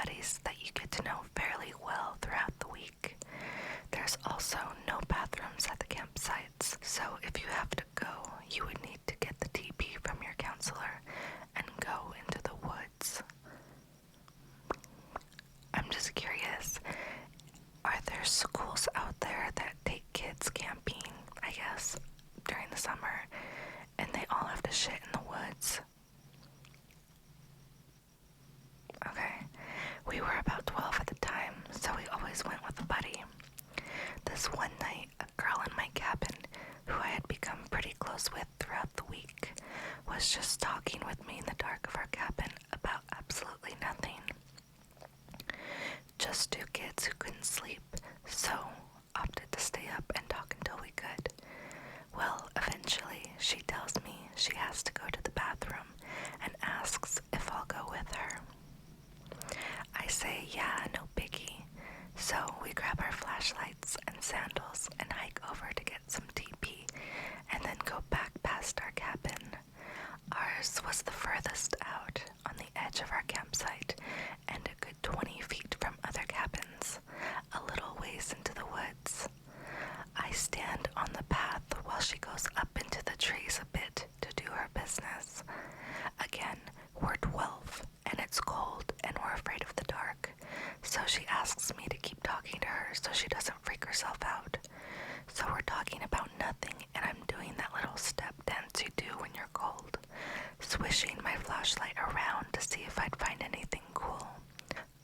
buddies that you get to know fairly well throughout the week. There's also no bathrooms at the campsites, so if you have to go, you would need to get the TP from your counselor and go into the woods. I'm just curious, are there schools out there that take kids camping, I guess, during the summer, and they all have to shit in the woods? Okay, we were about 12 at the time, so we always went with a buddy. This one night, a girl in my cabin, who I had become pretty close with throughout the week, was just talking with me in the dark of our cabin about absolutely nothing. Just two kids who couldn't sleep, so opted to stay up and talk until we could. Well, eventually, she tells me she has to go to the bathroom and asks if I'll go with her. I say, yeah, no biggie. So we grab our flashlights and sandals and hike over to get some TP and then go back past our cabin. Ours was the furthest out on the edge of our campsite and a good 20 feet from other cabins, a little ways into the woods. I stand on the path while she goes up into the trees a bit to do her business. Again, we're 12 and it's cold and we're afraid of the dark, so she asks me to keep talking to her so she doesn't freak herself out. So we're talking about nothing and I'm doing that little step dance you do when you're cold, swishing my flashlight around to see if I'd find anything cool.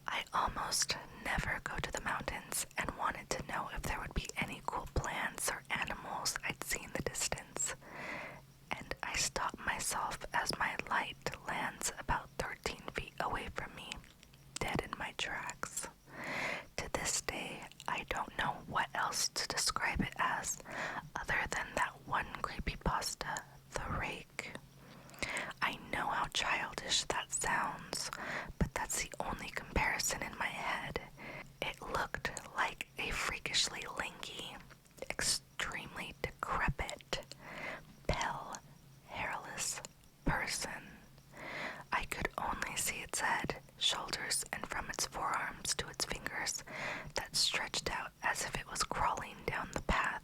I almost never go to the mountains and wanted to know if there would be any cool plants or animals I'd see in the distance. And I stop myself as my light lands about 13 feet away from me, dead in my tracks. To this day, I don't know what else to describe it as other than that one creepypasta, the rake. I know how childish that sounds, but that's the only comparison in my head. It looked like a freakishly lanky, extremely decrepit, pale, hairless person. I could only see its head, shoulders, and from its forearms to its fingers that stretched out as if it was crawling down the path.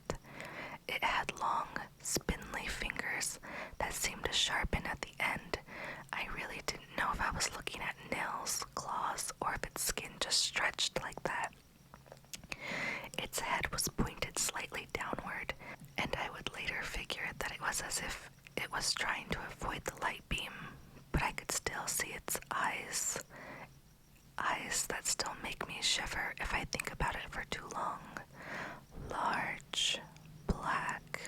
It had long, spindly fingers that seemed to sharpen at the end. I really didn't know if I was looking at nails, claws, or if its skin just stretched like that. Its head was pointed slightly downward, and I would later figure that it was as if it was trying to avoid the light beam, but I could still see its eyes. Eyes that still make me shiver if I think about it for too long. Large, black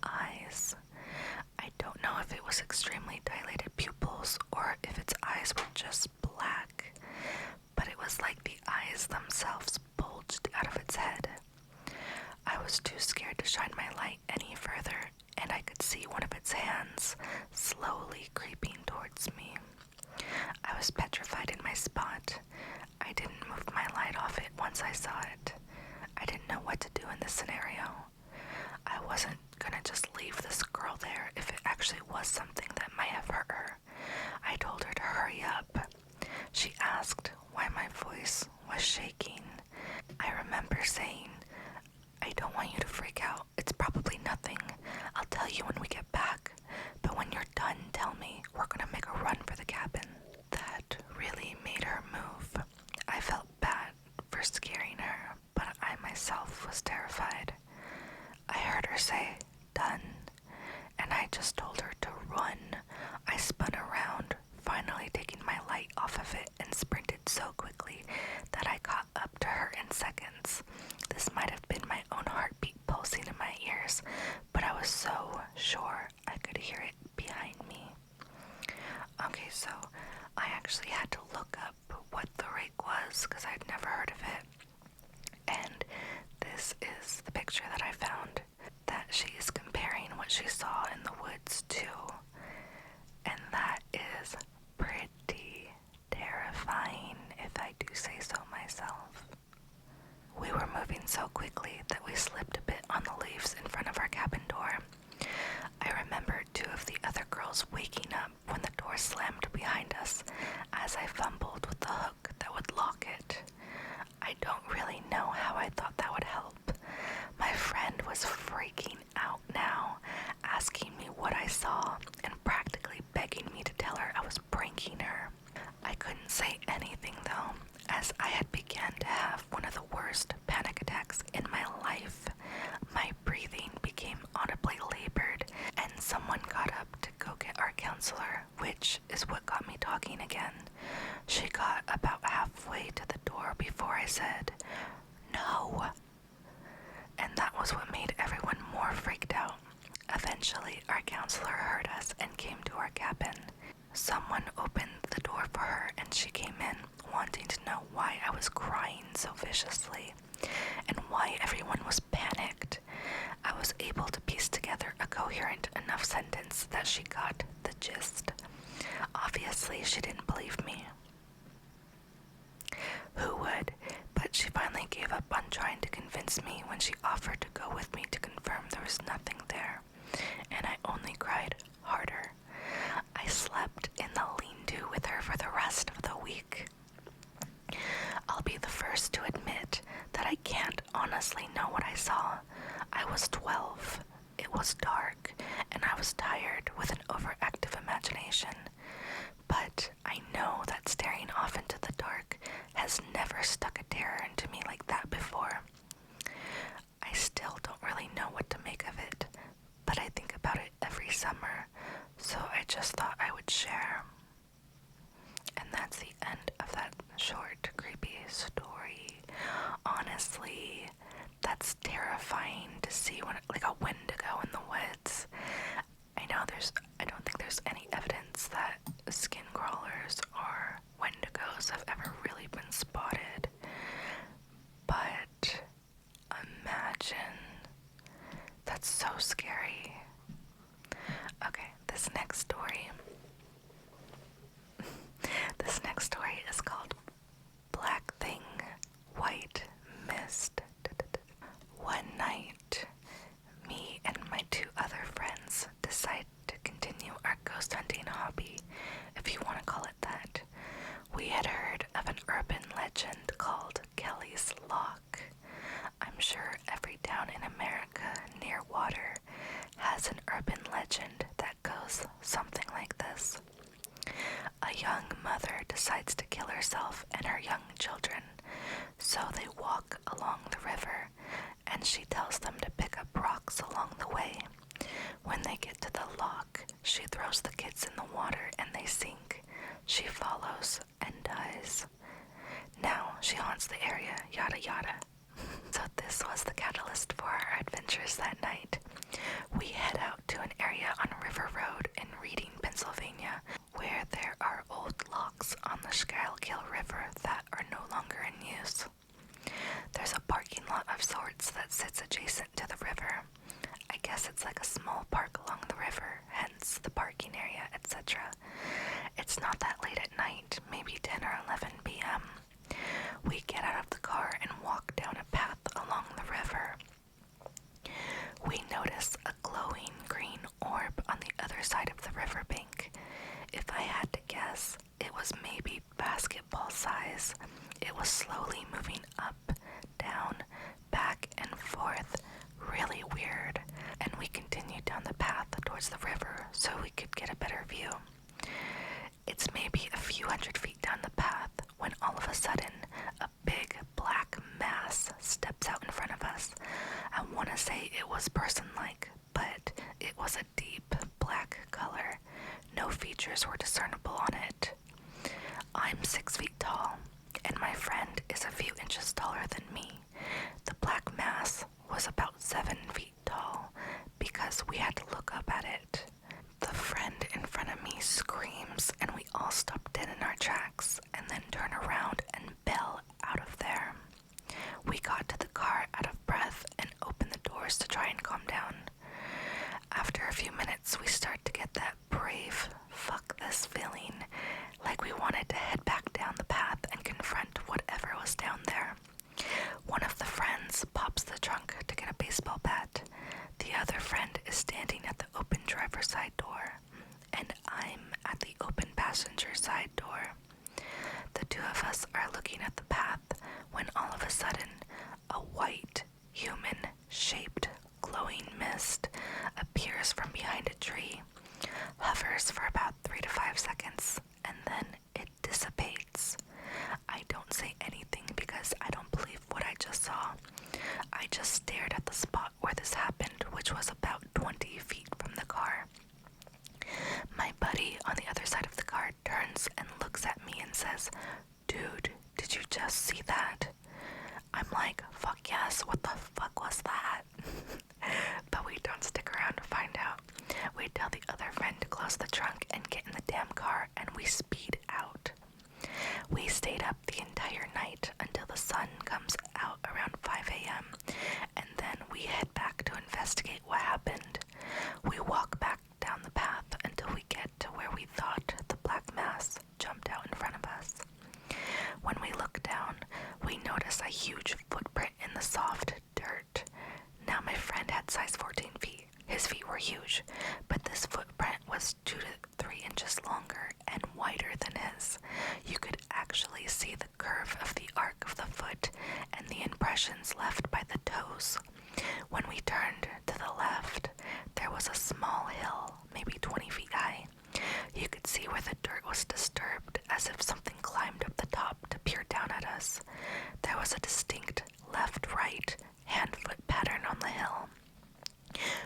eyes. I don't know if it was extremely dilated pupils or if its eyes were just black, but it was like the eyes themselves bulged out of its head. I was too scared to shine my light any further, and I could see one of its hands slowly creeping towards me. I was petrified in my spot. I didn't move my light off it once I saw it. I didn't know what to do in this scenario. I wasn't gonna just leave this girl there if it actually was something that might have hurt her. I told her to hurry up. She asked why my voice was shaking. I remember saying, I don't want you to freak out. It's probably nothing. I'll tell you when we get back. But when you're done, tell me. We're gonna make a run for the cabin. That really made her move. I felt bad for scaring her, but I myself was terrified. I heard her say, done, and I just told her to run. I spun around, finally taking my light off of it, and sprinted so quickly that I caught up to her in seconds. This might have been my own heartbeat pulsing in my ears, but I was so sure I could hear it behind me. Okay, so I actually had to look up what the rake was because I'd never heard of it. And this is the picture that I found that she is comparing what she saw in the woods to. And that is pretty terrifying, if I do say so myself. We were moving so quickly that we slipped a bit on the leaves in front of our cabin door. I remember two of the other girls waking up when the door slammed behind us as I fumbled with the hook that would lock as I had begun to have one of the worst panic attacks in my life. My breathing became audibly labored, and someone got up to go get our counselor, which is what got me talking again. She got about halfway to the door before I said, "No." And that was what made everyone more freaked out. Eventually, our counselor heard us and came to our cabin. Someone opened the door for her, and she came in, wanting to know why I was crying so viciously and why everyone was panicked. I was able to piece together a coherent enough sentence that she got the gist. Obviously, she didn't believe me. Who would? But she finally gave up on trying to convince me when she offered to go with me to confirm there was nothing there, and I only cried harder. I slept in the lean-to with her for the rest of the week. I'll be the first to admit that I can't honestly know what I saw. I was 12. It was dark, and I was tired with an overactive imagination. But I know that staring off into the dark has never stuck a terror into me like that before. I still don't really know what to make of it, but I think about it every summer, so I just thought I would share. And that's the end of that short, creepy story. Honestly, that's terrifying to see when, like a wendigo in the woods. I don't think there's any evidence that skin crawlers or wendigos have ever really been spotted. But imagine, that's so scary. Okay, this next story is called Black Thing, White Mist. One night, me and my two other friends decided to continue our ghost hunting hobby, if you want to call it that. We had heard of an urban legend called Kelly's Lock. I'm sure every town in America near water has an urban legend that goes something like this. A young mother decides to kill herself and her young children, so they walk along the river, and she tells them to pick up rocks along the way. When they get to the lock, she throws the kids in the water and they sink. She follows and dies. Now she haunts the area, yada yada. So this was the catalyst for our adventures that night. We head out to an area on River Road in Reading, Pennsylvania, where there are old locks on the Schuylkill River that are no longer in use. There's a parking lot of sorts that sits adjacent to the river. I guess it's like a small park along the river, hence the parking area, etc. It's not that late at night, maybe 10 or 11 p.m. We get out of the car and walk down a path along the river. We notice a glowing green orb on the other side of the riverbank. If I had to guess, it was maybe basketball size. It was slowly moving up, down, back and forth. Really weird. And we continued down the path towards the river so we could get a better view. It's maybe a few hundred feet down the path when all of a sudden a big black mass steps out in front of us. I want to say it was person-like, but it was a deep black color. No features were discernible on it. I'm 6 feet tall, and my friend is a few inches taller than me. The black mass was about 7 feet tall because we had to look up at it. The friend in front of me screams, and we all stop dead in our tracks and then turn around and bail out of there. We got to the car out of breath and opened the doors to try and calm down. After a few minutes, we start to get that brave, fuck this feeling, like we wanted to head back down the path and confront whatever was down there. One of the friends pops the trunk to get a baseball bat. The other friend is standing at the open driver's side door, and I'm at the open passenger side door. The two of us are looking at the path when all of a sudden, a white, human-shaped, glowing mist appears from behind a tree, hovers for about 3 to 5 seconds, and then it dissipates. I don't say anything just stared at the spot where this happened, which was about 20 feet from the car. My buddy on the other side of the car turns and looks at me and says, "Dude, did you just see that?" I'm like, "Fuck yes, what the fuck was that?" But we don't stick around to find out. We tell the other friend to close the trunk and get in the damn car, and we speed out. We stayed up the entire night until the sun comes out around 5 a.m., and then we head back to investigate what happened. We walk back down the path until we get to where we thought the black mass jumped out in front of us. When we look down, we notice a huge footprint in the soft dirt. Now my friend had size 14 feet. His feet were huge, but this footprint was 2 to 3 inches longer and wider than his. You could actually see the curve of the arc of the foot and the impressions left by the toes. When we turned to the left, there was a small hill, maybe 20 feet high. You could see where the dirt was disturbed, as if something climbed up the top to peer down at us. There was a distinct left-right hand-foot pattern on the hill.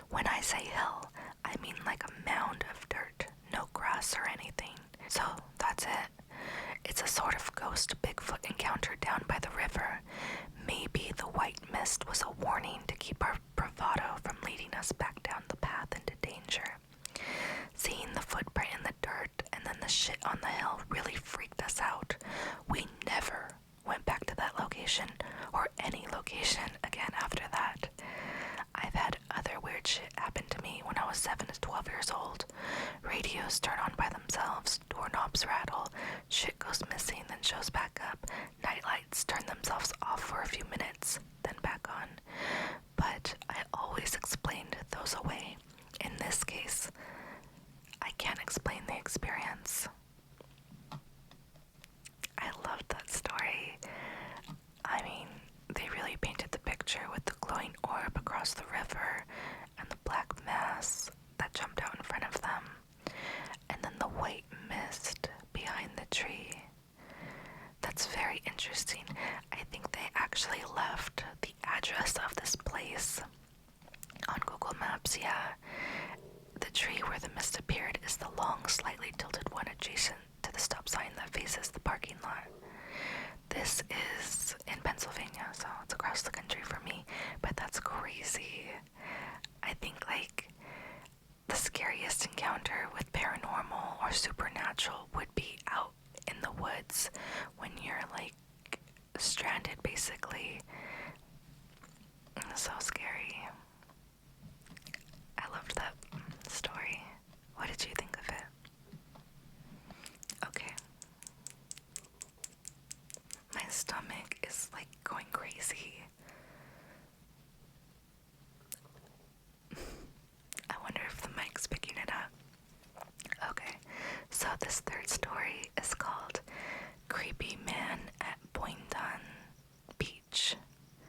When I say hill, I mean like a mound of dirt, no grass or anything. So that's it. It's a sort of ghost Bigfoot encounter down by the river. Maybe the white mist was a warning to keep our bravado from leading us back down the path into danger. Seeing the footprint in the dirt and then the shit on the hill really freaked us out. We never went back to that location or any location again after that. I've had other weird shit happen to me when I was 7 to 12 years old. Radios turn on by themselves, doorknobs rattle, shit goes missing then shows back up, nightlights turn themselves off for a few minutes, then back on. But I always explained those away. In this case, I can't explain the experience. I loved that story. I mean, they really painted the picture with the glowing orb across the river and the black mass that jumped out in front of them, and then the white mist behind the tree. That's very interesting. I think they actually left the address of this place on Google Maps, yeah. The tree where the mist appeared is the long, slightly tilted one adjacent to the stop sign that faces the parking lot. This is in Pennsylvania, so it's across the country for me, but that's crazy. I think, like, the scariest encounter with paranormal or supernatural would be out in the woods when you're, like, stranded, basically. So scary. I loved that story. What did you think of it? Okay. My stomach is like going crazy. I wonder if the mic's picking it up. Okay, so this third story is called Creepy Man at Boynton Beach.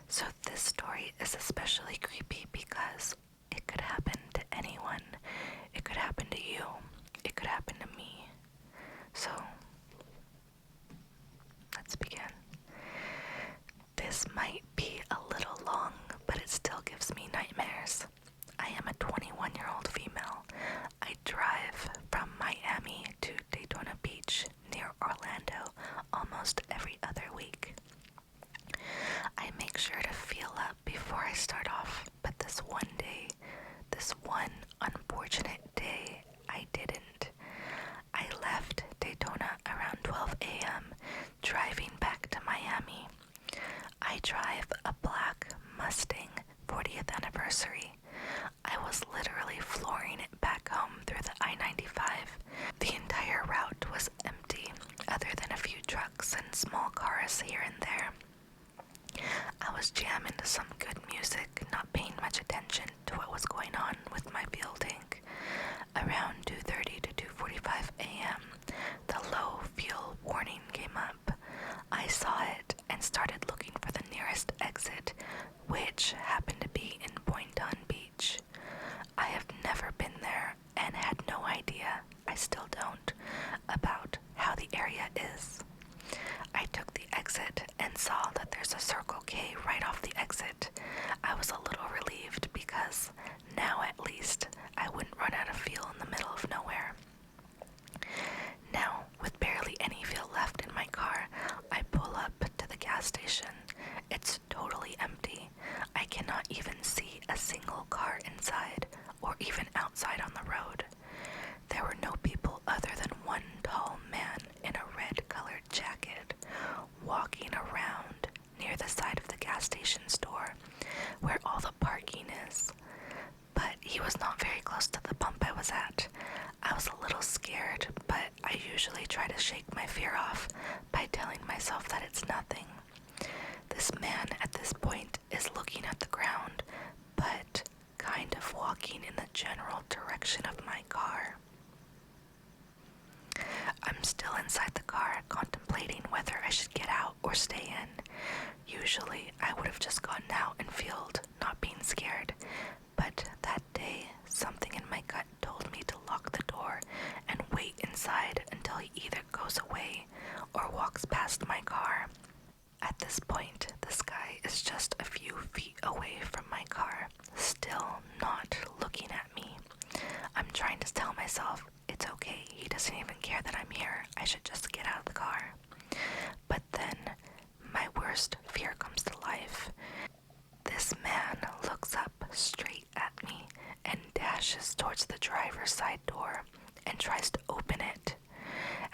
So this story is especially creepy because it could happen to anyone. It could happen to you. It could happen to me. So, let's begin. This might be a little long, but it still gives me nightmares. I am a 21-year-old female. I drive from Miami to Daytona Beach near Orlando almost every other week. I make sure to feel up before I start off, but this one unfortunate day, I didn't. I left Daytona around 12 a.m., driving back to Miami. I drive a black Mustang 40th anniversary. I was literally flooring it back home through the I-95. The entire route was empty, other than a few trucks and small cars here and there. I was jamming to some good music, not paying much attention to what was going on with my fuel tank. Around 2:30 to 2:45 a.m., the low fuel warning came up. I saw it and started looking for the nearest exit, which happened to be in Boynton Beach. I have never been there and had no idea, I still don't, about how the area is. I took the exit and saw that there's a Circle K right off the exit. I gas station. It's totally empty. I cannot even see a single car inside or even outside on the road. There were no people other than one tall man in a red-colored jacket walking around near the side of the gas station store where all the parking is. But he was not very close to the pump I was at. I was a little scared, but I usually try to shake my fear off by telling myself that it's nothing. This man at this point is looking at the ground, but kind of walking in the general direction of my car. I'm still inside the car, contemplating whether I should get out or stay in. Usually, I would have just gotten out and filmed, not being scared. But that day, something in my gut told me to lock the door and wait inside until he either goes away or walks past my car. At this point, this guy is just a few feet away from my car, still not looking at me. I'm trying to tell myself, it's okay, he doesn't even care that I'm here, I should just get out of the car. But then, my worst fear comes to life. This man looks up straight at me and dashes towards the driver's side door and tries to open it.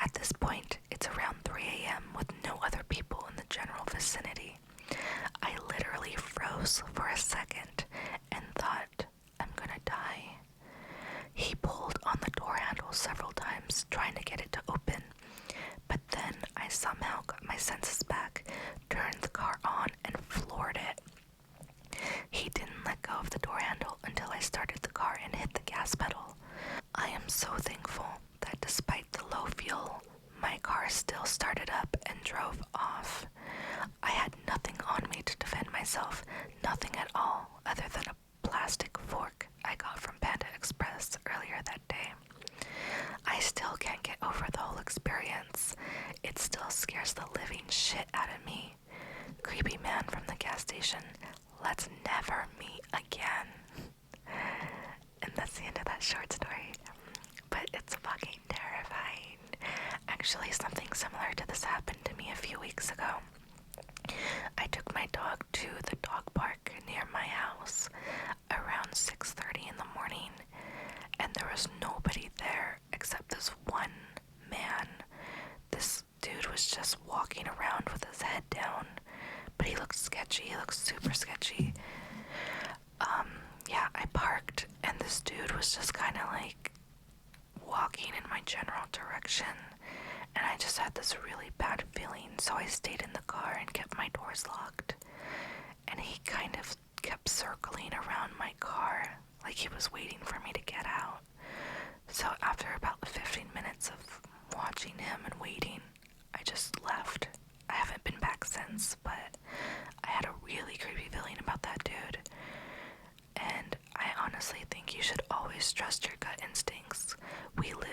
At this point, it's around 3 a.m. with no other people in the general vicinity. I literally froze for a second and thought, I'm gonna die. He pulled on the door handle several times, trying to get it to open. But then I somehow got my senses back, turned the car on, and floored it. He didn't let go of the door handle until I started the car and hit the gas pedal. I am so thankful that despite the low fuel, my car still started up and drove off. I had nothing on me to defend myself, nothing at all other than a plastic fork I got from Panda Express earlier that day. I still can't get over the whole experience. It still scares the living shit out of me. Creepy man from the gas station, let's never meet again. And that's the end of that short story. But it's fucking terrifying. Actually, something similar to this happened to me a few weeks ago. I took my dog to the dog park near my house around 6:30 in the morning, and there was nobody there except this one man. This dude was just walking around with his head down, but he looked sketchy. He looked super sketchy. Yeah, I parked, and this dude was just kind of like walking in my general direction, and I just had this really bad feeling, so I stayed in the car and kept my doors locked. And he kind of kept circling around my car, like he was waiting for me to get out. So after about 15 minutes of watching him and waiting, I just left. I haven't been back since, but I had a really creepy feeling about that dude. And I honestly think you should always trust your gut instincts. We live